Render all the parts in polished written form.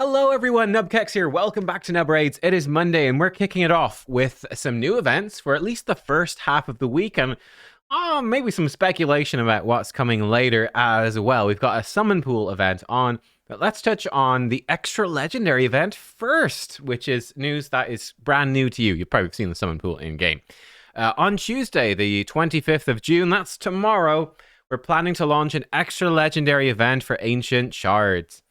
Hello everyone, nubkeks here. Welcome back to Nub Raids. It is Monday and we're kicking it off with some new events for at least the first half of the week and maybe some speculation about what's coming later as well. We've got a summon pool event on, but let's touch on the extra legendary event first, which is news that is brand new to you. You've probably seen the summon pool in game. On Tuesday, the 25th of June, that's tomorrow, we're planning to launch an extra legendary event for Ancient Shards.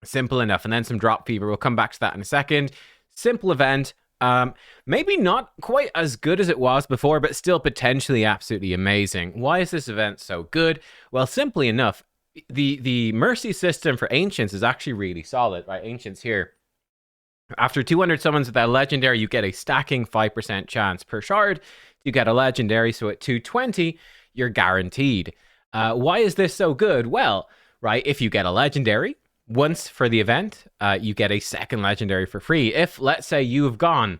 Simple enough. And then some drop fever. We'll come back to that in a second. Simple event. Maybe not quite as good as it was before, but still potentially absolutely amazing. Why is this event so good? Well, simply enough, the mercy system for Ancients is actually really solid, right? Ancients here. After 200 summons with a legendary, you get a stacking 5% chance per shard. You get a legendary, so at 220, you're guaranteed. Why is this so good? Well, right, if you get a legendary, once for the event, you get a second legendary for free. If, let's say, you've gone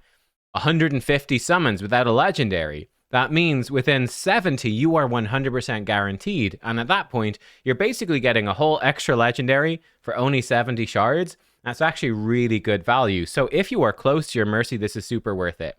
150 summons without a legendary, that means within 70, you are 100% guaranteed. And at that point, you're basically getting a whole extra legendary for only 70 shards. That's actually really good value. So if you are close to your mercy, this is super worth it.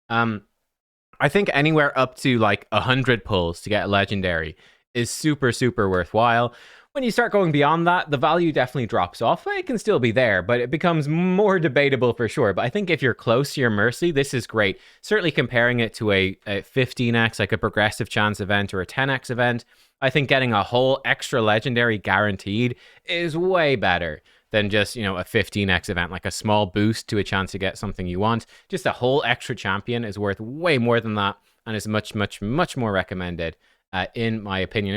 I think anywhere up to like 100 pulls to get a legendary is super, super worthwhile. When you start going beyond that, the value definitely drops off. It can still be there, but it becomes more debatable for sure. But I think if you're close to your mercy, this is great. Certainly comparing it to a 15x, like a progressive chance event or a 10x event, I think getting a whole extra legendary guaranteed is way better than just, a 15x event, like a small boost to a chance to get something you want. Just a whole extra champion is worth way more than that and is much, much, much more recommended. In my opinion,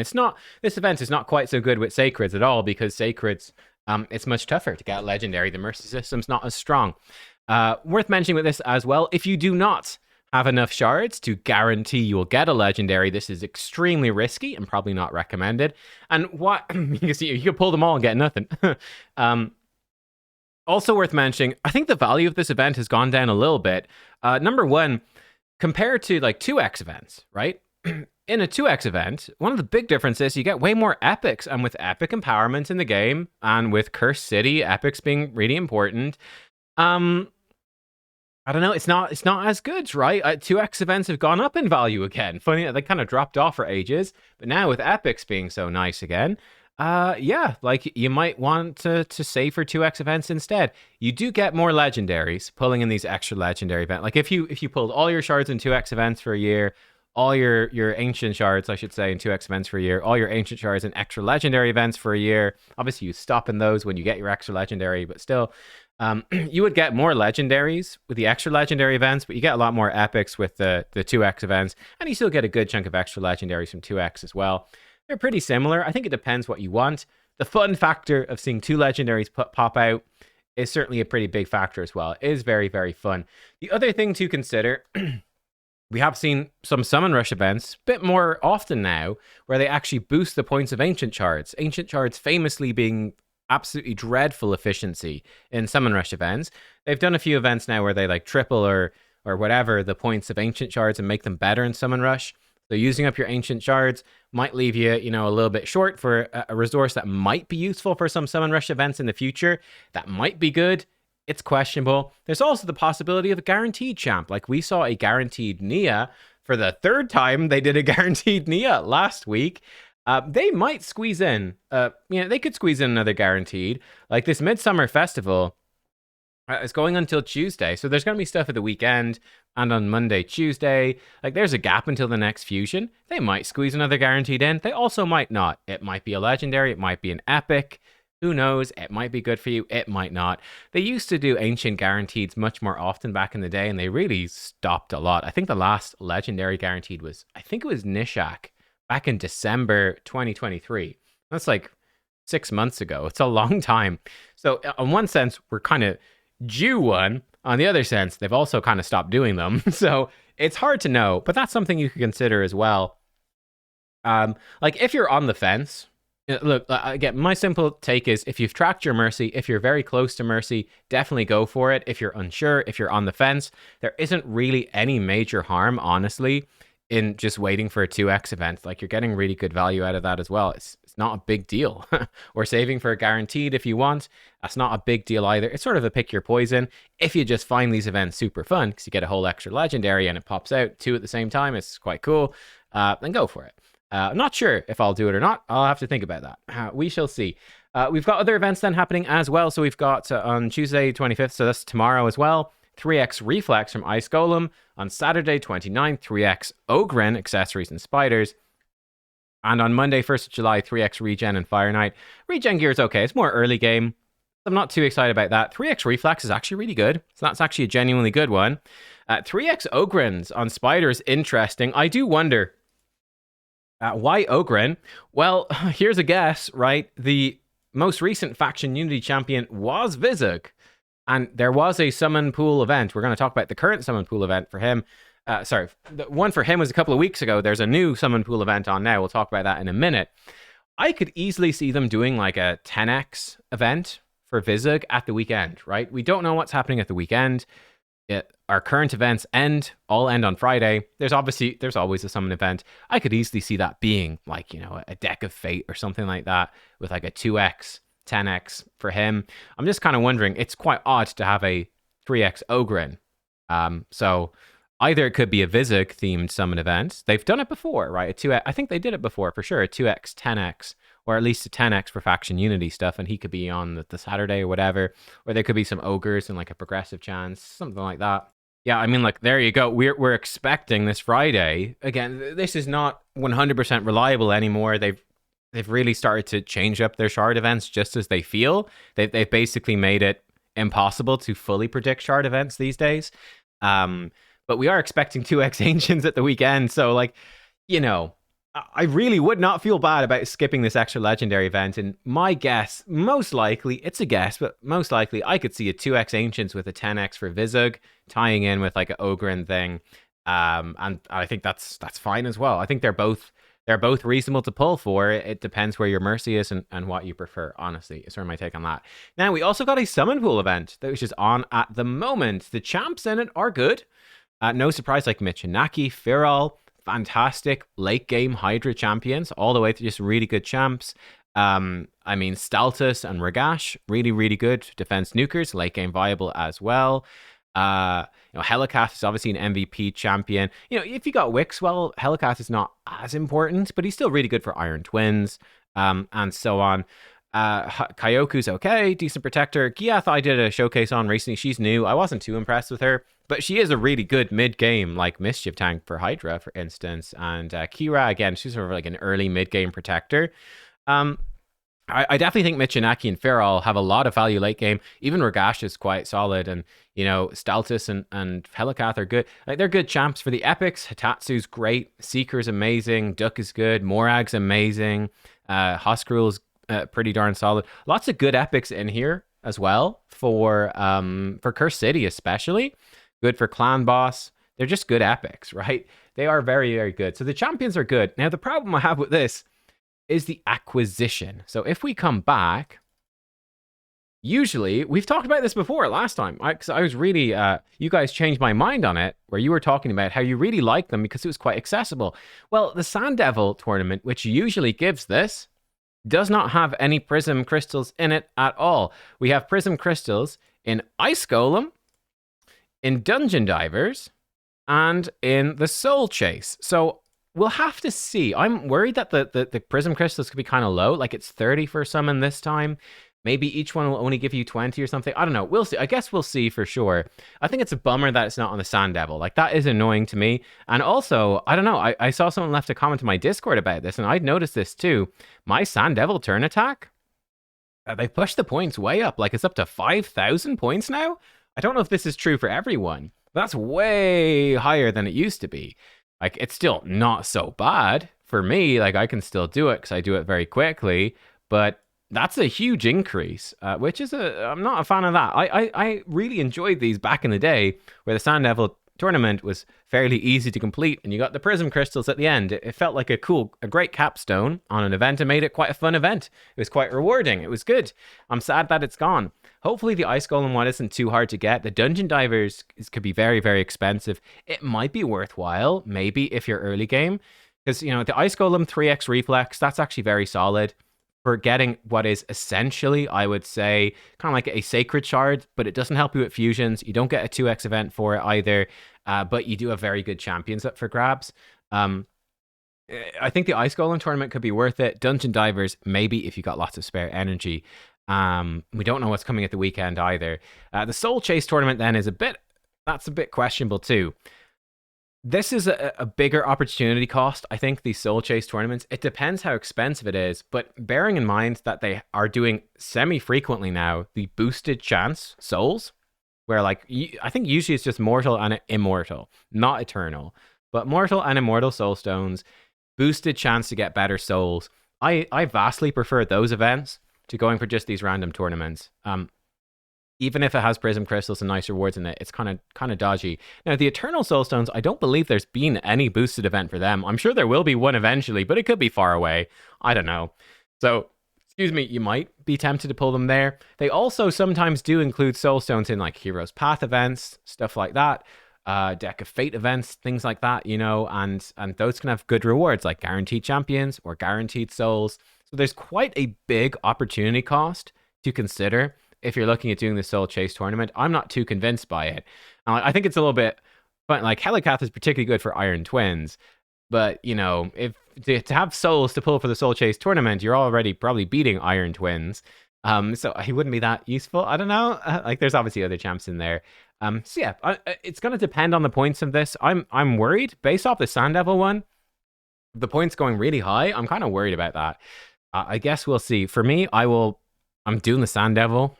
this event is not quite so good with Sacreds at all, because Sacreds, it's much tougher to get legendary. The mercy system's not as strong. Worth mentioning with this as well, if you do not have enough shards to guarantee you will get a legendary, this is extremely risky and probably not recommended. And what you can pull them all and get nothing. Also worth mentioning, I think the value of this event has gone down a little bit. Number one, compared to like 2x events, right? In a 2x event, one of the big differences, you get way more epics, and with epic empowerment in the game, and with Cursed City, epics being really important, I don't know, it's not as good, right? 2x events have gone up in value again. Funny that they kind of dropped off for ages, but now with epics being so nice again, yeah, like you might want to save for 2x events instead. You do get more legendaries pulling in these extra legendary events. Like if you pulled all your shards in 2x events for a year, all your ancient shards, I should say, in 2x events for a year, all your ancient shards in extra legendary events for a year. Obviously, you stop in those when you get your extra legendary, but still, you would get more legendaries with the extra legendary events, but you get a lot more epics with the 2x events, and you still get a good chunk of extra legendaries from 2x as well. They're pretty similar. I think it depends what you want. The fun factor of seeing 2 legendaries pop out is certainly a pretty big factor as well. It is very, very fun. The other thing to consider... We have seen some Summon Rush events a bit more often now, where they actually boost the points of Ancient Shards. Ancient Shards famously being absolutely dreadful efficiency in Summon Rush events. They've done a few events now where they like triple or whatever the points of Ancient Shards and make them better in Summon Rush. So using up your Ancient Shards might leave you, a little bit short for a resource that might be useful for some Summon Rush events in the future. That might be good. It's questionable. There's also the possibility of a guaranteed champ. Like we saw a guaranteed Nia for the 3rd time. They did a guaranteed Nia last week. They might squeeze in, they could squeeze in another guaranteed. Like this Midsummer Festival is going until Tuesday. So there's going to be stuff at the weekend and on Monday, Tuesday. Like there's a gap until the next fusion. They might squeeze another guaranteed in. They also might not. It might be a legendary. It might be an epic. Who knows? It might be good for you. It might not. They used to do ancient guaranteeds much more often back in the day, and they really stopped a lot. I think the last legendary guaranteed was, Nishak back in December 2023. That's like 6 months ago. It's a long time. So in one sense, we're kind of due one. On the other sense, they've also kind of stopped doing them. So it's hard to know, but that's something you could consider as well. Like if you're on the fence, look, again, my simple take is if you've tracked your mercy, if you're very close to mercy, definitely go for it. If you're unsure, if you're on the fence, there isn't really any major harm, honestly, in just waiting for a 2x event. Like you're getting really good value out of that as well. It's not a big deal. Or saving for a guaranteed if you want. That's not a big deal either. It's sort of a pick your poison. If you just find these events super fun, because you get a whole extra legendary and it pops out 2 at the same time, it's quite cool, then go for it. I'm not sure if I'll do it or not. I'll have to think about that. We shall see. We've got other events then happening as well. So we've got on Tuesday 25th, so that's tomorrow as well, 3x Reflex from Ice Golem. On Saturday 29th, 3x Ogren, Accessories and Spiders. And on Monday 1st of July, 3x Regen and Fire Knight. Regen gear is okay. It's more early game. I'm not too excited about that. 3x Reflex is actually really good. So that's actually a genuinely good one. 3x Ogrens on Spiders, interesting. I do wonder, why Ogren? Well, here's a guess, right? The most recent Faction Unity champion was Vizug. And there was a summon pool event. We're going to talk about the current summon pool event for him. Sorry, the one for him was a couple of weeks ago. There's a new summon pool event on now. We'll talk about that in a minute. I could easily see them doing like a 10x event for Vizug at the weekend, right? We don't know what's happening at the weekend. Our current events all end on Friday. There's always a summon event. I could easily see that being like, a deck of fate or something like that with like a 2x. 10x for him. I'm just kind of wondering, it's quite odd to have a 3x Ogren. So either it could be a Vizug themed summon event. They've done it before, right? A 2x, I think they did it before for sure. A 2x, 10x, or at least a 10x for Faction Unity stuff, and he could be on the Saturday or whatever. Or there could be some ogres and like a progressive chance, something like that. Yeah, I mean, like, there you go. We're expecting this Friday. Again, this is not 100% reliable anymore. They've really started to change up their shard events just as they feel. They've basically made it impossible to fully predict shard events these days. But we are expecting 2x Ancients at the weekend. So, like, I really would not feel bad about skipping this extra legendary event. And my guess, most likely, it's a guess, but most likely I could see a 2x Ancients with a 10x for Vizug tying in with like an Ogren thing. And I think that's fine as well. I think they're both reasonable to pull for. It depends where your mercy is and what you prefer, honestly. Is sort of my take on that. Now, we also got a summon pool event that was just on at the moment. The champs in it are good. No surprise, like Michinaki, Firal, fantastic late game Hydra champions, all the way to just really good champs. I mean, Staltus and Ragash, really, really good defense nukers, late game viable as well. Helicath is obviously an MVP champion. If you got Wix, well, Helicath is not as important, but he's still really good for Iron Twins, and so on. Kyoku's okay, decent protector. Giath I did a showcase on recently. She's new. I wasn't too impressed with her, but she is a really good mid-game, like, Mischief tank for Hydra, for instance. And Kira, again, she's sort of like an early mid-game protector. I definitely think Michinaki and Firal have a lot of value late game. Even Ragash is quite solid, and Staltus and Helicath are good. Like, they're good champs for the epics. Hitatsu's great, Seeker's amazing, Duck is good, Morag's amazing, Huskrul's pretty darn solid. Lots of good epics in here as well for Curse City especially. Good for Clan Boss. They're just good epics, right? They are very, very good. So the champions are good. Now the problem I have with this is the acquisition. So if we come back, usually, we've talked about this before last time. I was really, you guys changed my mind on it, where you were talking about how you really like them because it was quite accessible. Well, the Sand Devil tournament, which usually gives this, does not have any Prism Crystals in it at all. We have Prism Crystals in Ice Golem, in Dungeon Divers, and in the Soul Chase. So we'll have to see. I'm worried that the Prism Crystals could be kind of low. Like, it's 30 for summon this time. Maybe each one will only give you 20 or something. I don't know. We'll see. I guess we'll see for sure. I think it's a bummer that it's not on the Sand Devil. Like, that is annoying to me. And also, I don't know. I saw someone left a comment in my Discord about this, and I'd noticed this too. My Sand Devil turn attack, they pushed the points way up. Like, it's up to 5,000 points now. I don't know if this is true for everyone. But that's way higher than it used to be. Like, it's still not so bad for me. Like, I can still do it because I do it very quickly. But that's a huge increase, which is I'm not a fan of that. I really enjoyed these back in the day where the Sand Devil tournament was fairly easy to complete and you got the Prism Crystals at the end. It felt like a great capstone on an event and made it quite a fun event. It was quite rewarding. It was good. I'm sad that it's gone. Hopefully the Ice Golem one isn't too hard to get. The Dungeon Divers could be very, very expensive. It might be worthwhile, maybe if you're early game, because, the Ice Golem 3x Reflex, that's actually very solid. for getting what is essentially, I would say, kind of like a sacred shard, but it doesn't help you with fusions. You don't get a 2x event for it either, but you do have very good champions up for grabs. I think the Ice Golem tournament could be worth it. Dungeon Divers, maybe if you got lots of spare energy. We don't know what's coming at the weekend either. The Soul Chase tournament then is a bit questionable too. This is a bigger opportunity cost, I think, these Soul Chase tournaments. It depends how expensive it is, but bearing in mind that they are doing semi-frequently now the boosted chance souls, where like, I think usually it's just mortal and immortal, not eternal, but mortal and immortal soul stones, boosted chance to get better souls. I vastly prefer those events to going for just these random tournaments. Even if it has prism crystals and nice rewards in it, it's kind of dodgy. Now, the Eternal Soulstones, I don't believe there's been any boosted event for them. I'm sure there will be one eventually, but it could be far away. I don't know. So, excuse me, you might be tempted to pull them there. They also sometimes do include Soulstones in like Heroes Path events, stuff like that. Deck of Fate events, things like that, you know, and those can have good rewards like guaranteed champions or guaranteed souls. So there's quite a big opportunity cost to consider if you're looking at doing the Soul Chase tournament. I'm not too convinced by it. I think it's a little bit, but like Helicath is particularly good for Iron Twins, but you know, if to have souls to pull for the Soul Chase tournament, you're already probably beating Iron Twins. So he wouldn't be that useful. I don't know. Like there's obviously other champs in there. So yeah, it's gonna depend on the points of this. I'm worried based off the Sand Devil one. The points going really high. I'm kind of worried about that. I guess we'll see. For me, I'm doing the Sand Devil,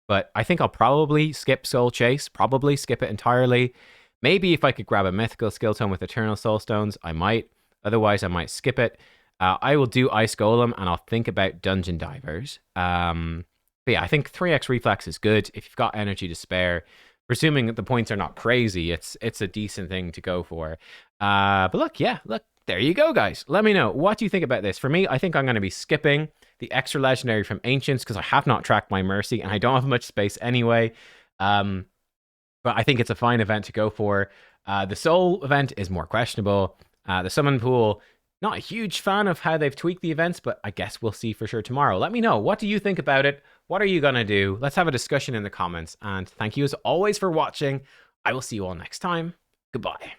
but I think I'll probably skip Soul Chase. Probably skip it entirely. Maybe if I could grab a mythical skill tome with Eternal Soul Stones, I might. Otherwise, I might skip it. I will do Ice Golem, and I'll think about Dungeon Divers. But yeah, I think 3x Reflex is good if you've got energy to spare. Presuming that the points are not crazy, it's a decent thing to go for. But look, there you go, guys. Let me know. What do you think about this? For me, I think I'm going to be skipping the extra legendary from Ancients because I have not tracked my Mercy, and I don't have much space anyway. But I think it's a fine event to go for. The Soul event is more questionable. The Summon Pool, not a huge fan of how they've tweaked the events, but I guess we'll see for sure tomorrow. Let me know. What do you think about it? What are you going to do? Let's have a discussion in the comments. And thank you as always for watching. I will see you all next time. Goodbye.